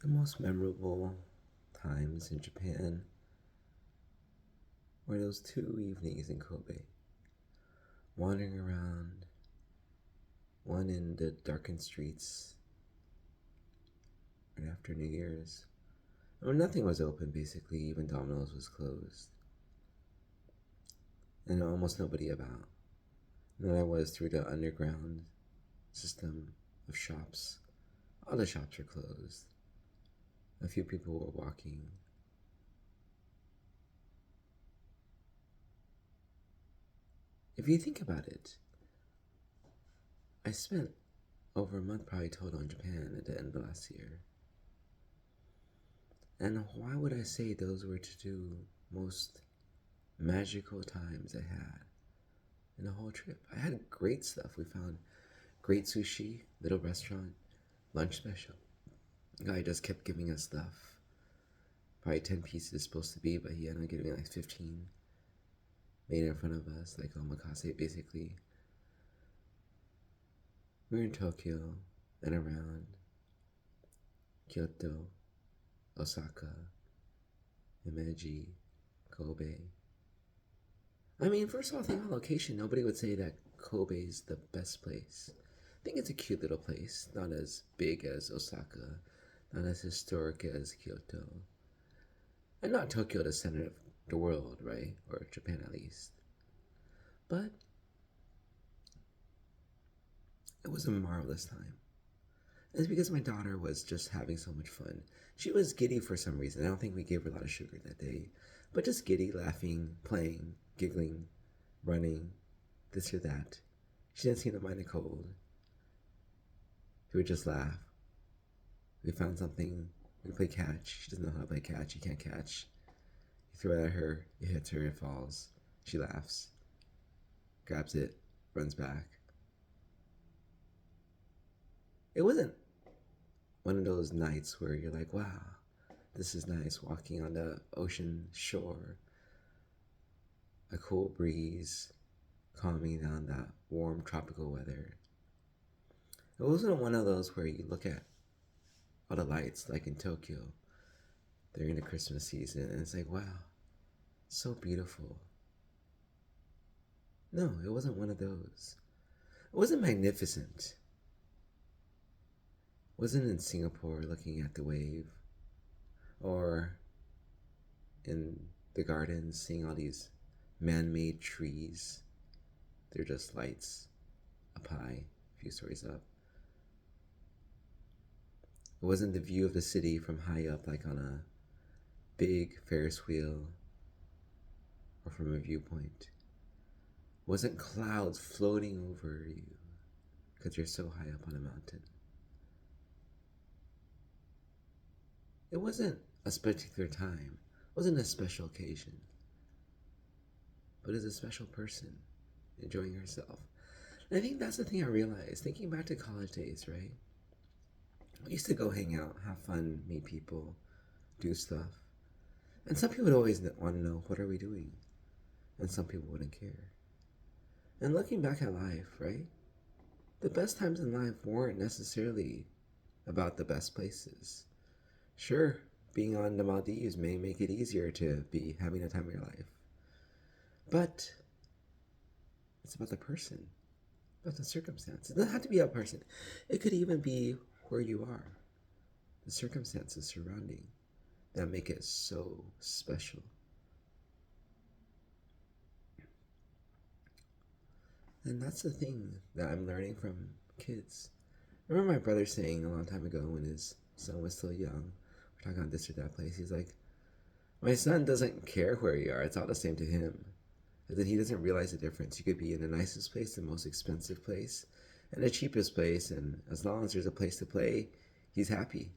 The most memorable times in Japan were those 2 evenings in Kobe, wandering around, one in the darkened streets right after New Year's, when nothing was open basically, even Domino's was closed, and almost nobody about. And then I was through the underground system of shops. All the shops were closed. A few people were walking. If you think about it, I spent over a month probably total in Japan at the end of last year. And why would I say those were the two most magical times I had in the whole trip? I had great stuff. We found great sushi, little restaurant, lunch special. The guy just kept giving us stuff. Probably 10 pieces supposed to be, but he ended up giving like 15. Made in front of us, like omakase basically. We were in Tokyo and around Kyoto, Osaka, Himeji, Kobe. I mean, first of all, I think on location, nobody would say that Kobe is the best place. I think it's a cute little place, not as big as Osaka, not as historic as Kyoto, and not Tokyo, the center of the world, right? Or Japan at least. But it was a marvelous time. It's because my daughter was just having so much fun. She was giddy for some reason. I don't think we gave her a lot of sugar that day, but just giddy, laughing, playing, giggling, running, this or that. She didn't seem to mind the cold. She would just laugh. We found something. We play catch. She doesn't know how to play catch. She can't catch. You throw it at her. It hits her. It falls. She laughs. Grabs it. Runs back. It wasn't one of those nights where you're like, wow, this is nice walking on the ocean shore. A cool breeze calming down that warm tropical weather. It wasn't one of those where you look at all the lights like in Tokyo during the Christmas season and it's like, wow, so beautiful. No, it wasn't one of those. It wasn't magnificent. It wasn't in Singapore looking at the wave or in the gardens seeing all these man-made trees. They're just lights up high, a few stories up. It wasn't the view of the city from high up like on a big Ferris wheel or from a viewpoint. It wasn't clouds floating over you because you're so high up on a mountain. It wasn't a particular time. It wasn't a special occasion. But as a special person enjoying herself. And I think that's the thing I realized, thinking back to college days, right? I used to go hang out, have fun, meet people, do stuff. And some people would always want to know, what are we doing? And some people wouldn't care. And looking back at life, right? The best times in life weren't necessarily about the best places. Sure, being on the Maldives may make it easier to be having the time of your life. But it's about the person, about the circumstance. It doesn't have to be a person. It could even be where you are, the circumstances surrounding that make it so special. And that's the thing that I'm learning from kids. I remember my brother saying a long time ago when his son was still young, we're talking about this or that place, he's like, my son doesn't care where you are, it's all the same to him. And then he doesn't realize the difference. You could be in the nicest place, the most expensive place, and the cheapest place, and as long as there's a place to play, he's happy.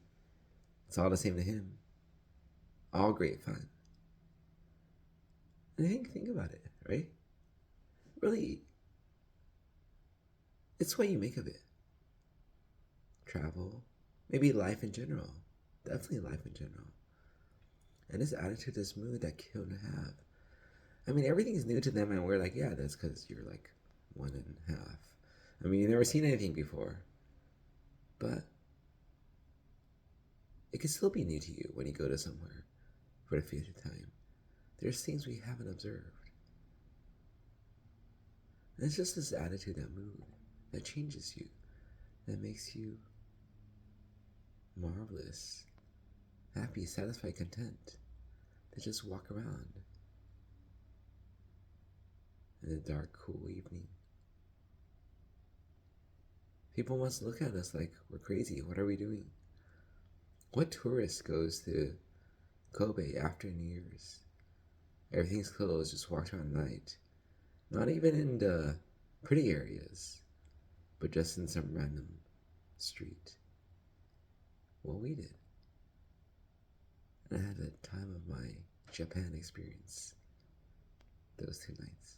It's all the same to him. All great fun. And I think about it, right? Really, it's what you make of it. Travel, maybe life in general. Definitely life in general. And this attitude, this mood that children have. I mean, everything's new to them, and we're like, yeah, that's because you're like 1.5. I mean, you've never seen anything before. But It can still be new to you when you go to somewhere for the 50th time. There's things we haven't observed. And it's just this attitude, that mood, that changes you, that makes you marvelous, happy, satisfied, content to just walk around in the dark, cool evening. People must look at us like we're crazy. What are we doing? What tourist goes to Kobe after New Year's? Everything's closed, just walks around at night. Not even in the pretty areas, but just in some random street. Well, we did. And I had the time of my Japan experience those 2 nights.